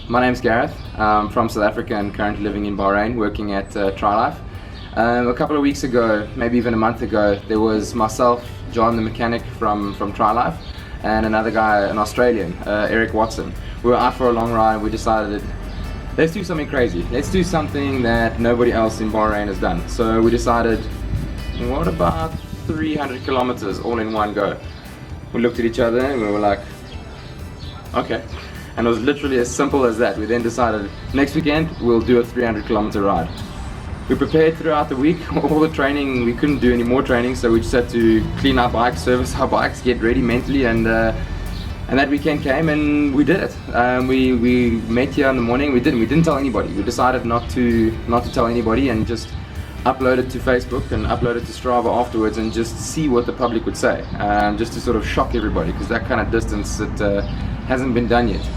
My name's Gareth. I'm from South Africa and currently living in Bahrain, working at Trilife. A couple of weeks ago, maybe even a month ago, there was myself, John the mechanic from Trilife, and another guy, an Australian, Eric Watson. We were out for a long ride. We decided, let's do something crazy. Let's do something that nobody else in Bahrain has done. So we decided, what about 300 kilometers all in one go? We looked at each other and we were like, okay. And it was literally as simple as that. We then decided next weekend we'll do a 300 kilometer ride. We prepared throughout the week, all the training. We couldn't do any more training, so we just had to clean our bikes, service our bikes, get ready mentally, and that weekend came and we did it. We met here in the morning. We didn't tell anybody. We decided not to tell anybody and just upload it to Facebook and upload it to Strava afterwards and just see what the public would say, just to sort of shock everybody, because that kind of distance it hasn't been done yet.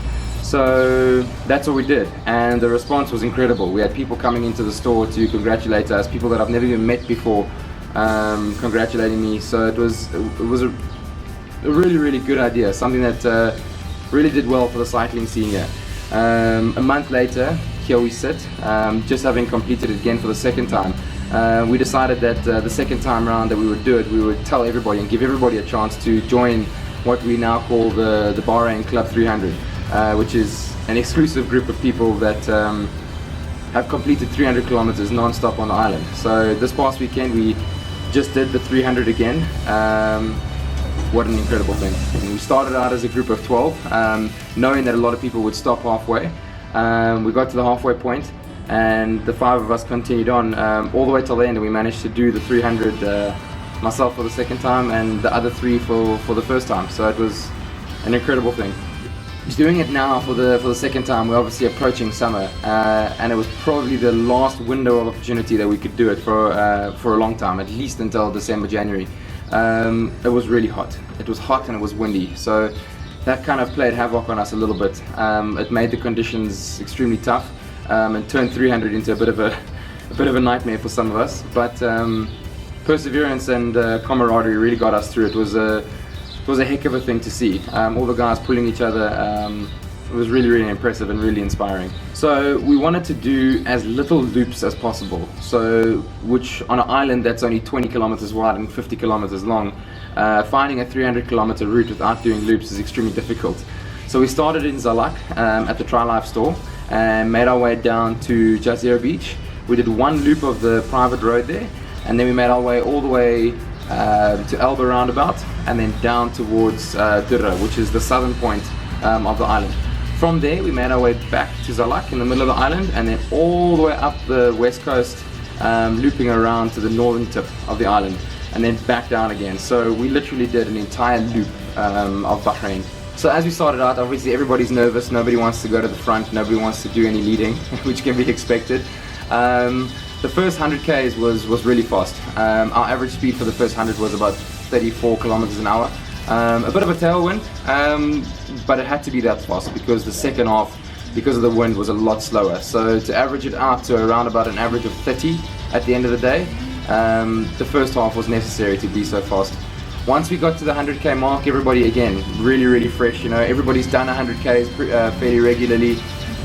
So that's what we did, and the response was incredible. We had people coming into the store to congratulate us, people that I've never even met before, congratulating me. So it was a really good idea, something that really did well for the cycling scene here. A month later, here we sit, just having completed it again for the second time. We decided that the second time around that we would do it, we would tell everybody and give everybody a chance to join what we now call the Bahrain Club 300. Which is an exclusive group of people that have completed 300 kilometers non-stop on the island. So this past weekend we just did the 300 again. What an incredible thing. And we started out as a group of 12, knowing that a lot of people would stop halfway. We got to the halfway point and the 5 of us continued on all the way till the end, and we managed to do the 300, myself for the second time and the other 3 for the first time. So it was an incredible thing. Doing it now for the second time. We're obviously approaching summer, and it was probably the last window of opportunity that we could do it for a long time, at least until December, January. It was really hot. It was hot and it was windy, so that kind of played havoc on us a little bit. It made the conditions extremely tough and turned 300 into a bit of a nightmare for some of us. But perseverance and camaraderie really got us through. It was a heck of a thing to see. All the guys pulling each other. It was really impressive and really inspiring. So we wanted to do as little loops as possible. So, which on an island that's only 20 kilometers wide and 50 kilometers long, finding a 300 kilometer route without doing loops is extremely difficult. So we started in Zalak at the Trilife'S store and made our way down to Jazeera Beach. We did one loop of the private road there, and then we made our way all the way to Elba roundabout, and then down towards Durra, which is the southern point of the island. From there we made our way back to Zalak in the middle of the island, and then all the way up the west coast, looping around to the northern tip of the island, and then back down again. So we literally did an entire loop of Bahrain. So as we started out, obviously everybody's nervous, nobody wants to go to the front, nobody wants to do any leading, which can be expected. The first 100 Ks was really fast. Our average speed for the first 100 was about 34 kilometers an hour. A bit of a tailwind, but it had to be that fast because the second half, because of the wind, was a lot slower. So to average it out to around about an average of 30 at the end of the day, the first half was necessary to be so fast. Once we got to the 100K mark, everybody again really fresh. You know, everybody's done 100Ks fairly regularly,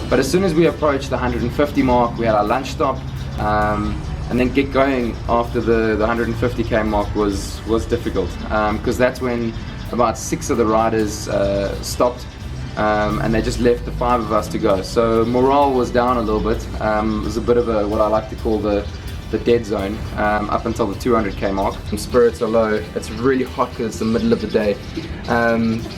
but as soon as we approached the 150 mark, we had our lunch stop. And then get going after the 150K mark was difficult, because that's when about 6 of the riders stopped, and they just left the 5 of us to go. So morale was down a little bit. It was a bit of what I like to call the dead zone up until the 200K mark. And spirits are low. It's really hot because it's the middle of the day.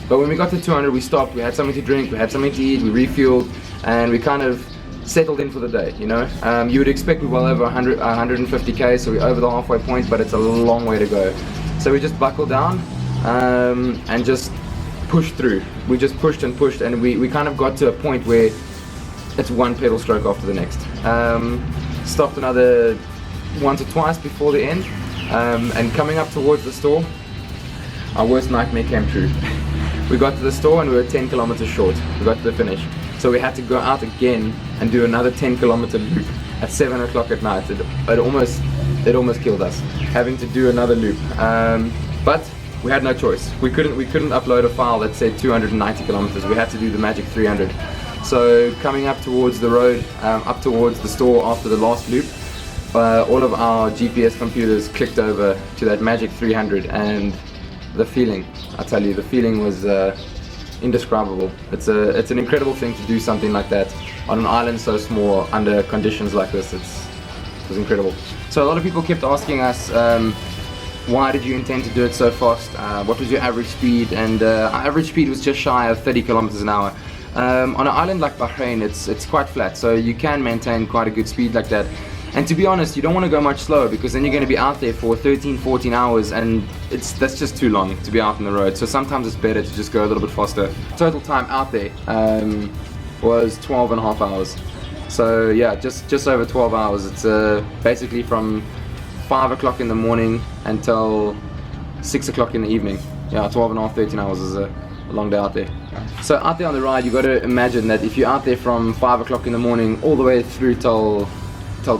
But when we got to 200, we stopped. We had something to drink. We had something to eat. We refueled, and we kind of settled in for the day, you know. You would expect we're well over 150K, so we're over the halfway point, but it's a long way to go. So we just buckled down and just pushed through. We just pushed and pushed, and we kind of got to a point where it's one pedal stroke after the next. Stopped another once or twice before the end, and coming up towards the store, our worst nightmare came true. We got to the store and we were 10 kilometers short. We got to the finish. So we had to go out again and do another 10 kilometer loop at 7 o'clock at night. It almost killed us, having to do another loop. But we had no choice. We couldn't upload a file that said 290 kilometers. We had to do the magic 300. So coming up towards the road, up towards the store after the last loop, all of our GPS computers clicked over to that magic 300, and the feeling, I tell you, the feeling was indescribable. It's an incredible thing to do something like that on an island so small under conditions like this. It was incredible. So a lot of people kept asking us, why did you intend to do it so fast? What was your average speed? And our average speed was just shy of 30 kilometers an hour. On an island like Bahrain, it's quite flat, so you can maintain quite a good speed like that. And to be honest, you don't want to go much slower, because then you're going to be out there for 13, 14 hours, and that's just too long to be out on the road. So sometimes it's better to just go a little bit faster. Total time out there was 12 and a half hours. So yeah, just over 12 hours. It's basically from 5 o'clock in the morning until 6 o'clock in the evening. Yeah, 12 and a half, 13 hours is a long day out there. So out there on the ride, you got to imagine that if you're out there from 5 o'clock in the morning all the way through till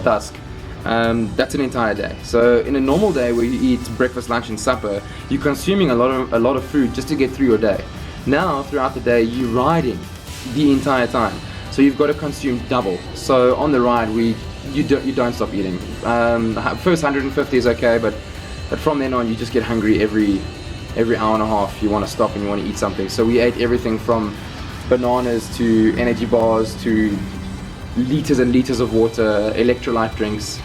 dusk, that's an entire day. So in a normal day where you eat breakfast, lunch and supper, you're consuming a lot of food just to get through your day. Now throughout the day you're riding the entire time, so you've got to consume double. So on the ride you don't stop eating. First 150 is okay, but from then on you just get hungry every hour and a half. You want to stop and you want to eat something. So we ate everything from bananas to energy bars to liters and liters of water, electrolyte drinks,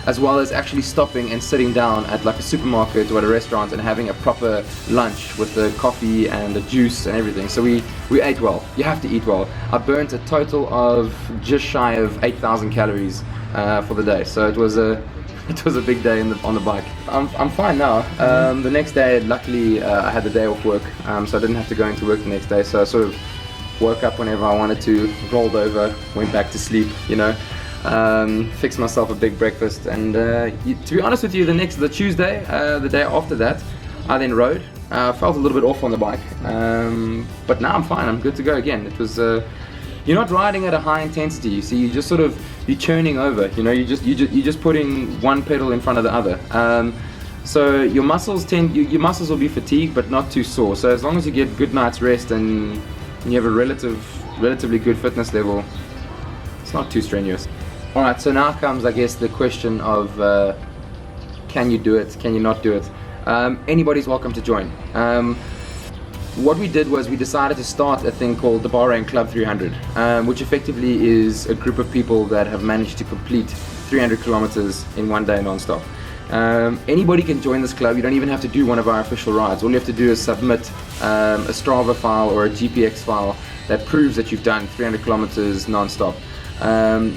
as well as actually stopping and sitting down at like a supermarket or at a restaurant and having a proper lunch with the coffee and the juice and everything. So we ate well. You have to eat well. I burnt a total of just shy of 8,000 calories for the day. So it was a big day on the bike. I'm fine now. The next day, luckily, I had the day off work, so I didn't have to go into work the next day. So I sort of woke up whenever I wanted to, rolled over, went back to sleep, fixed myself a big breakfast, and to be honest with you, the Tuesday, the day after that, I then rode. Felt a little bit off on the bike, but now I'm fine. I'm good to go again. It was you're not riding at a high intensity. You see, you're churning over. You're just putting one pedal in front of the other. So your muscles will be fatigued, but not too sore. So as long as you get good night's rest and you have a relatively good fitness level, it's not too strenuous. All right. So now comes, I guess, the question of can you do it? Can you not do it? Anybody's welcome to join. What we did was we decided to start a thing called the Bahrain Club 300, which effectively is a group of people that have managed to complete 300 kilometers in one day non-stop. Anybody can join this club. You don't even have to do one of our official rides. All you have to do is submit a Strava file or a GPX file that proves that you've done 300 kilometers non-stop.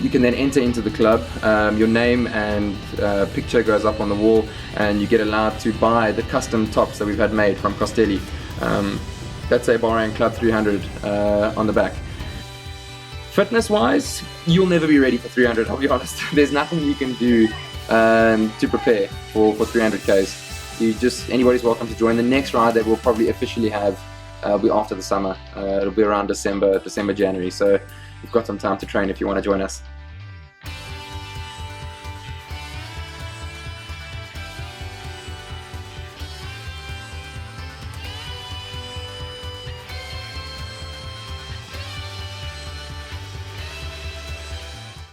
You can then enter into the club. Your name and picture goes up on the wall, and you get allowed to buy the custom tops that we've had made from Costelli. That's a Bahrain Club 300 on the back. Fitness wise, you'll never be ready for 300, I'll be honest. There's nothing you can do to prepare for 300 Ks. Anybody's welcome to join. The next ride that we'll probably officially have will be after the summer. It'll be around December, January, so you've got some time to train if you want to join us.